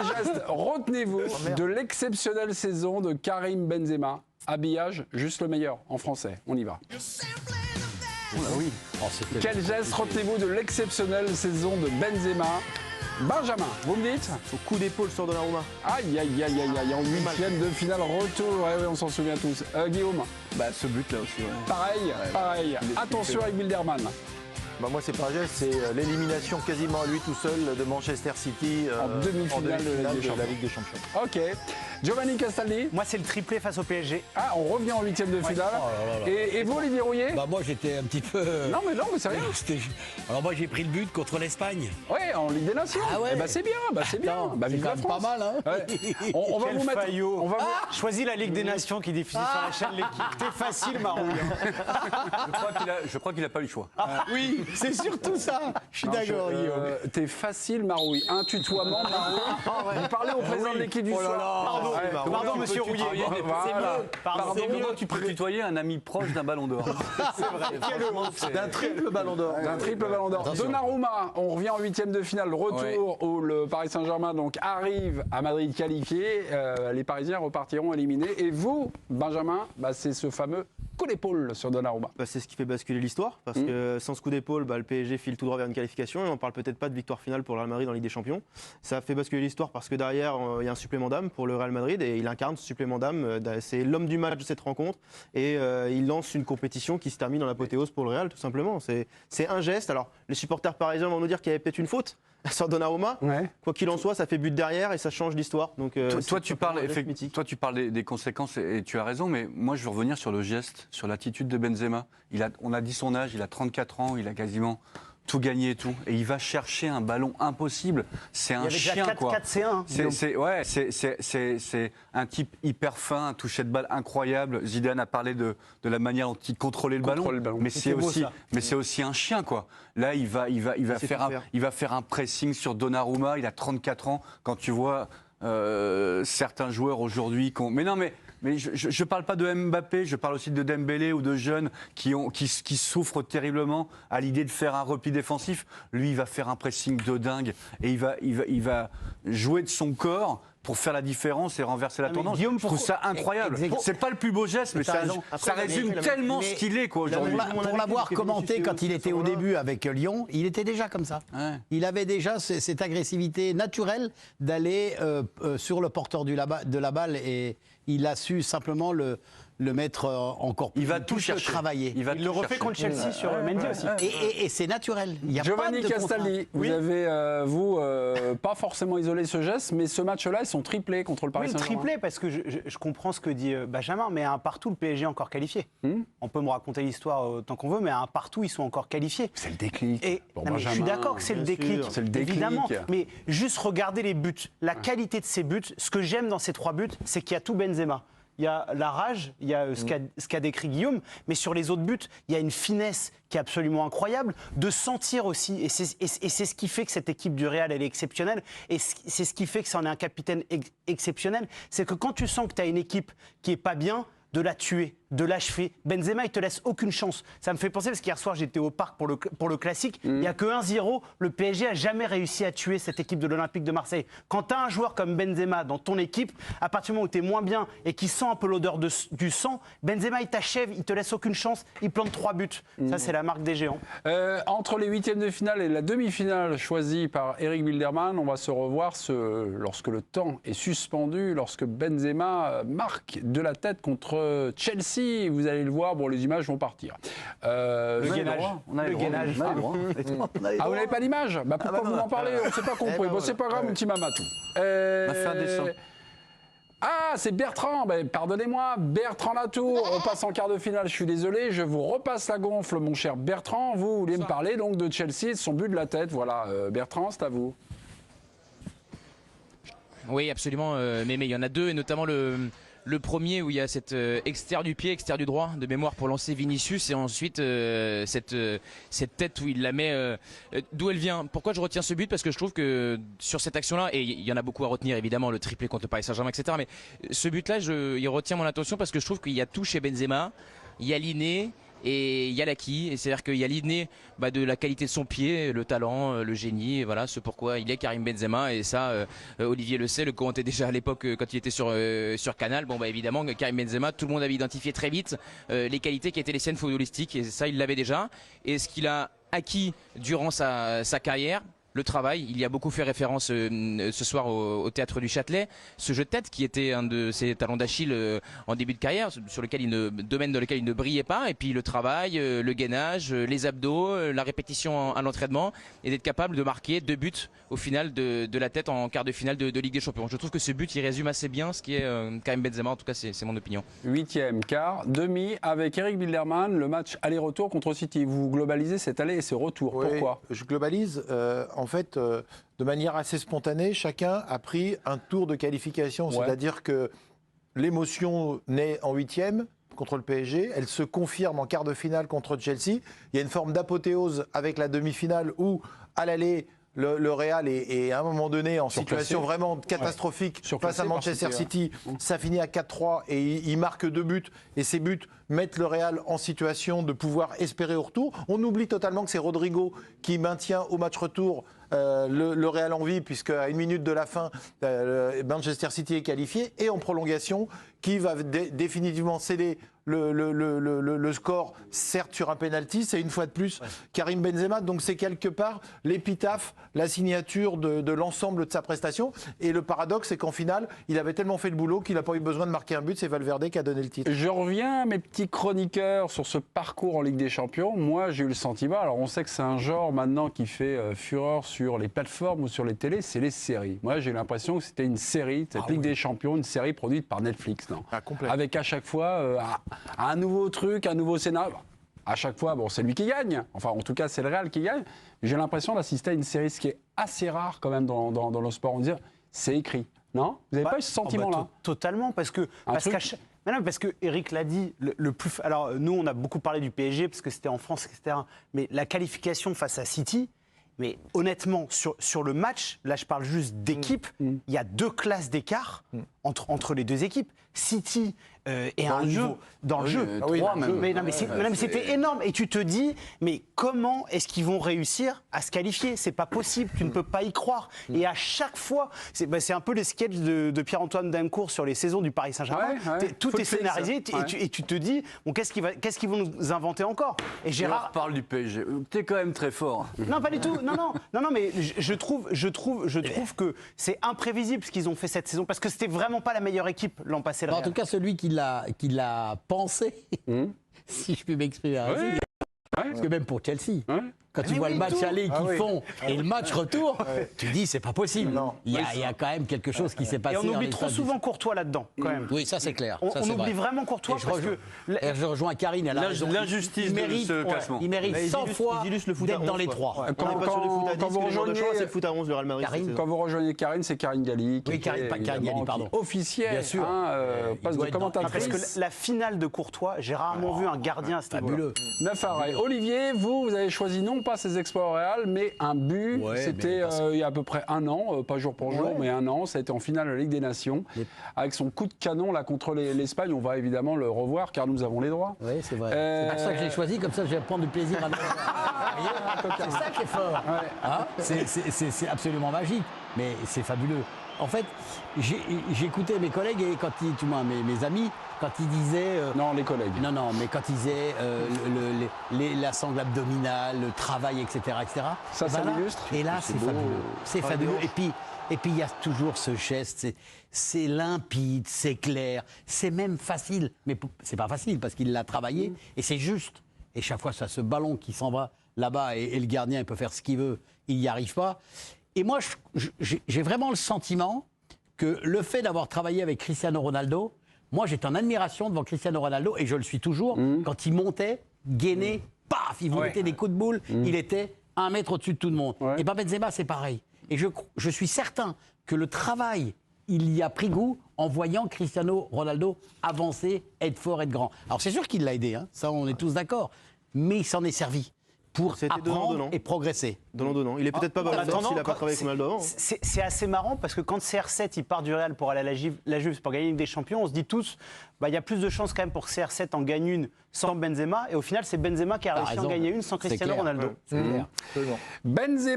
geste retenez-vous de l'exceptionnelle saison de Karim Benzema? Habillage, juste le meilleur en français. On y va. Oui. Quel geste retenez-vous de l'exceptionnelle saison de Benzema? Benjamin, vous me dites? Au coup d'épaule sur Donnarumma. Aïe, aïe, aïe, aïe, aïe, en huitième de finale retour. Ouais, on s'en souvient tous. Guillaume? Ce but-là aussi. Ouais. Pareil. Attention avec Bilderman. Moi, c'est pas un geste, c'est l'élimination quasiment à lui tout seul de Manchester City en demi-finale de la Ligue des Champions. Ok. Giovanni Castaldi? Moi, c'est le triplé face au PSG. Ah, on revient en huitième de finale. Oh là là. Et vous, Olivier Rouillet? Moi, j'étais un petit peu... Non, mais c'est rien. Alors moi, j'ai pris le but contre l'Espagne. Ouais, en Ligue des Nations. Ah ouais. C'est bien, c'est bien. C'est quand même pas mal, hein. Ouais. On va Quel vous mettre... faillot. On va Choisis la Ligue des Nations qui diffuse sur la chaîne L'équipe. T'es facile, Marouille. Je crois qu'il a pas eu le choix. Oui, c'est surtout ça. Je suis d'accord, Guillaume. T'es facile, Marouille. Un tutoiement, Marouille. Vous parlez au président de l'équipe du soir. Pardon, monsieur Rouillet. Pardon. Tu peux tutoyer un ami proche d'un ballon d'or. C'est vrai. D'un triple ballon d'or. D'un triple ballon d'or. Donnarumma, on revient en huitième de finale. Retour où le Paris Saint-Germain donc arrive à Madrid qualifié. Les Parisiens repartiront éliminés. Et vous, Benjamin, c'est ce fameux coup d'épaule sur Donnarumma. C'est ce qui fait basculer l'histoire, parce que sans ce coup d'épaule, le PSG file tout droit vers une qualification et on parle peut-être pas de victoire finale pour le Real Madrid en Ligue des Champions. Ça fait basculer l'histoire parce que derrière, il y a un supplément d'âme pour le Real Madrid et il incarne ce supplément d'âme. C'est l'homme du match de cette rencontre et il lance une compétition qui se termine dans l'apothéose pour le Real, tout simplement. C'est un geste. Alors, les supporters parisiens vont nous dire qu'il y avait peut-être une faute sur Donnarumma. Ouais. Quoi qu'il en soit, ça fait but derrière et ça change l'histoire. Donc, toi, tu parles des conséquences et tu as raison, mais moi, je veux revenir sur le geste, sur l'attitude de Benzema. On a dit son âge, il a 34 ans, il a quasiment tout gagné et tout. Et il va chercher un ballon impossible. C'est un chien, quoi. 4-4-C1. C'est un type hyper fin, un toucher de balle incroyable. Zidane a parlé de la manière dont il contrôlait le ballon. Mais c'est aussi un chien, quoi. Là, il va faire un pressing sur Donnarumma. Il a 34 ans. Quand tu vois certains joueurs aujourd'hui mais je ne parle pas de Mbappé, je parle aussi de Dembélé ou de jeunes qui souffrent terriblement à l'idée de faire un repli défensif. Lui, il va faire un pressing de dingue et il va jouer de son corps pour faire la différence et renverser la tendance. Guillaume, je trouve ça incroyable. C'est pas le plus beau geste, mais ça résume tellement ce qu'il est, quoi, aujourd'hui. Pour l'avoir commenté quand il était au début avec Lyon, il était déjà comme ça. Ouais. Il avait déjà cette agressivité naturelle d'aller sur le porteur de la balle et il a su simplement le mettre encore plus. Il va tout chercher. Travailler. Il le refait contre Chelsea sur Mendy aussi. Et c'est naturel. Giovanni Castaldi, vous avez, pas forcément isolé ce geste, mais ce match-là, ils sont triplés contre le Paris Saint-Germain. Oui, triplé, parce que je comprends ce que dit Benjamin, mais à un partout, le PSG est encore qualifié. On peut me raconter l'histoire autant qu'on veut, mais à un partout, ils sont encore qualifiés. C'est le déclic. Je suis d'accord que c'est le déclic. C'est le déclic. Évidemment. Mais juste regarder les buts, la qualité de ces buts, ce que j'aime dans ces 3 buts, c'est qu'il y a tout Benzema. Il y a la rage, il y a ce qu'a décrit Guillaume, mais sur les autres buts, il y a une finesse qui est absolument incroyable, de sentir aussi, et c'est ce qui fait que cette équipe du Real, elle est exceptionnelle, et c'est ce qui fait que ça en est un capitaine exceptionnel, c'est que quand tu sens que tu as une équipe qui est pas bien, de la tuer, de l'achever. Benzema, il te laisse aucune chance. Ça me fait penser, parce qu'hier soir, j'étais au parc pour le classique. Il n'y a que 1-0. Le PSG n'a jamais réussi à tuer cette équipe de l'Olympique de Marseille. Quand tu as un joueur comme Benzema dans ton équipe, à partir du moment où tu es moins bien et qui sent un peu l'odeur du sang, Benzema, il t'achève, il te laisse aucune chance, il plante 3 buts. Ça, c'est la marque des géants. Entre les huitièmes de finale et la demi-finale choisie par Eric Bilderman, on va se revoir lorsque le temps est suspendu, lorsque Benzema marque de la tête contre Chelsea. Vous allez le voir, les images vont partir. Le gainage. Le gainage. Ah, vous n'avez pas d'image? Pourquoi vous m'en parlez? On ne s'est pas compris. C'est pas grave, mon petit Mamatou. On a fait un dessin. Ah, c'est Bertrand. Pardonnez-moi, Bertrand Latour. On passe en quart de finale, je suis désolé. Je vous repasse la gonfle, mon cher Bertrand. Vous voulez me parler donc de Chelsea et de son but de la tête. Voilà, Bertrand, c'est à vous. Oui, absolument. Mais il y en a 2, et notamment le premier où il y a cette extérieur du pied, extérieur du droit de mémoire pour lancer Vinicius, et ensuite cette tête où il la met. D'où elle vient? Pourquoi je retiens ce but? Parce que je trouve que sur cette action-là, et il y en a beaucoup à retenir évidemment, le triplé contre le Paris Saint-Germain, etc. Mais ce but-là, il retient mon attention parce que je trouve qu'il y a tout chez Benzema. Il y a l'inné, Et il y a l'acquis, et c'est-à-dire qu'il y a l'inné de la qualité de son pied, le talent, le génie, et voilà ce pourquoi il est Karim Benzema. Et ça, Olivier le sait, le commentait déjà à l'époque quand il était sur Canal. Bon, évidemment, Karim Benzema, tout le monde avait identifié très vite les qualités qui étaient les siennes footballistiques, et ça, il l'avait déjà. Et ce qu'il a acquis durant sa carrière, le travail, il y a beaucoup fait référence ce soir au Théâtre du Châtelet, ce jeu de tête qui était un de ses talons d'Achille en début de carrière, domaine dans lequel il ne brillait pas, et puis le travail, le gainage, les abdos, la répétition à l'entraînement, et d'être capable de marquer 2 buts au final de la tête en quart de finale de Ligue des Champions. Je trouve que ce but, il résume assez bien ce qui est Karim Benzema, en tout cas c'est mon opinion. 8e quart, demi avec Eric Bilderman, le match aller-retour contre City. Vous globalisez cet aller et ce retour, oui, pourquoi? Je globalise. En fait, de manière assez spontanée, chacun a pris un tour de qualification. Ouais. C'est-à-dire que l'émotion naît en 8e contre le PSG, elle se confirme en quart de finale contre Chelsea. Il y a une forme d'apothéose avec la demi-finale où, à l'aller, le Real est à un moment donné en situation vraiment catastrophique face à Manchester City. Ça finit à 4-3 et il marque 2 buts. Et ces buts mettent le Real en situation de pouvoir espérer au retour. On oublie totalement que c'est Rodrigo qui maintient au match retour le Real en vie, puisqu'à 1 minute de la fin, Manchester City est qualifié. Et en prolongation, qui va définitivement céder le score, certes sur un penalty, c'est une fois de plus Karim Benzema. Donc c'est quelque part l'épitaphe, la signature de l'ensemble de sa prestation. Et le paradoxe, c'est qu'en finale, il avait tellement fait le boulot qu'il n'a pas eu besoin de marquer un but. C'est Valverde qui a donné le titre. Je reviens, mes petits chroniqueurs, sur ce parcours en Ligue des Champions. Moi, j'ai eu le sentiment, alors on sait que c'est un genre maintenant qui fait fureur sur les plateformes ou sur les télés, c'est les séries. Moi, j'ai l'impression que c'était une série, cette Ligue des Champions, une série produite par Netflix. Non, avec à chaque fois un nouveau truc, un nouveau scénario. À chaque fois, bon, c'est lui qui gagne. Enfin, en tout cas, c'est le Real qui gagne. J'ai l'impression d'assister à une série, ce qui est assez rare quand même dans le sport. On dit, c'est écrit. Non? Vous n'avez pas eu ce sentiment-là? Totalement, parce que Eric l'a dit, alors nous, on a beaucoup parlé du PSG, parce que c'était en France, etc. Mais la qualification face à City, mais honnêtement, sur le match, là je parle juste d'équipe, il y a 2 classes d'écart entre les 2 équipes. City est un niveau dans le jeu. 3 même. Mais c'était énorme. Et tu te dis, mais comment est-ce qu'ils vont réussir à se qualifier? C'est pas possible, tu ne peux pas y croire. Et à chaque fois, c'est un peu les sketchs de Pierre-Antoine Dancourt sur les saisons du Paris Saint-Germain. Tout est scénarisé et tu te dis, bon, qu'est-ce qu'ils vont nous inventer encore? Et Gérard parle du PSG. T'es quand même très fort. Non, pas du tout. Non, mais je trouve que c'est imprévisible ce qu'ils ont fait cette saison, parce que c'était vraiment pas la meilleure équipe l'an passé. En tout cas, celui qui l'a pensé, si je puis m'exprimer ainsi. Parce que même pour Chelsea, quand tu vois le match aller qu'ils font et le match retour, tu dis c'est pas possible. Il y a quand même quelque chose qui s'est passé. Et on oublie trop souvent Courtois là-dedans, quand même. Oui, ça c'est clair. On oublie vraiment Courtois parce que... Je rejoins Karine, elle a raison. L'injustice de ce classement. Il mérite 100 fois d'être dans les 3. Quand vous rejoignez le foot à 11 du Real Madrid. Quand vous rejoignez Karine, c'est Karine Galli. Oui, Karine Galli, pardon. Officielle, bien sûr. Passe de commentatrice. Parce que la finale de Courtois, j'ai rarement vu un gardien à ce niveau-là. 9 arrêts. Olivier, vous avez choisi non pas ses exploits au Real, mais un but. C'était il y a à peu près 1 an, pas jour pour jour, mais 1 an. Ça a été en finale de la Ligue des Nations. Avec son coup de canon là contre l'Espagne, on va évidemment le revoir car nous avons les droits. Oui, c'est vrai. C'est pour ça que j'ai choisi, comme ça je vais prendre du plaisir à c'est ça qui est fort. C'est absolument magique, mais c'est fabuleux. En fait, j'écoutais mes collègues et quand mes amis, quand ils disaient... non, les collègues. Non, mais quand ils disaient la sangle abdominale, le travail, etc. Ça m'illustre. Et là, c'est fabuleux. C'est fabuleux. Et puis, il y a toujours ce geste. C'est limpide, c'est clair, c'est même facile. Mais c'est pas facile parce qu'il l'a travaillé et c'est juste. Et chaque fois, ça, ce ballon qui s'en va là-bas et le gardien, il peut faire ce qu'il veut, il n'y arrive pas. Et moi, j'ai vraiment le sentiment que le fait d'avoir travaillé avec Cristiano Ronaldo, moi, j'étais en admiration devant Cristiano Ronaldo, et je le suis toujours, quand il montait, gainé, paf, il vous mettait des coups de boule, il était 1 mètre au-dessus de tout le monde. Et Benzema, c'est pareil. Et je suis certain que le travail, il y a pris goût en voyant Cristiano Ronaldo avancer, être fort, être grand. Alors, c'est sûr qu'il l'a aidé, ça, on est tous d'accord, mais il s'en est servi. pour apprendre et progresser. Donnant. Il est peut-être pas Ballon d'Or s'il n'a pas travaillé avec Ronaldo avant. C'est assez marrant parce que quand CR7 il part du Real pour aller à la Juve pour gagner une Ligue des Champions, on se dit tous il y a plus de chances quand même pour que CR7 en gagne une sans Benzema. Et au final, c'est Benzema qui a réussi à en gagner une sans Cristiano Ronaldo. C'est clair. Benzema.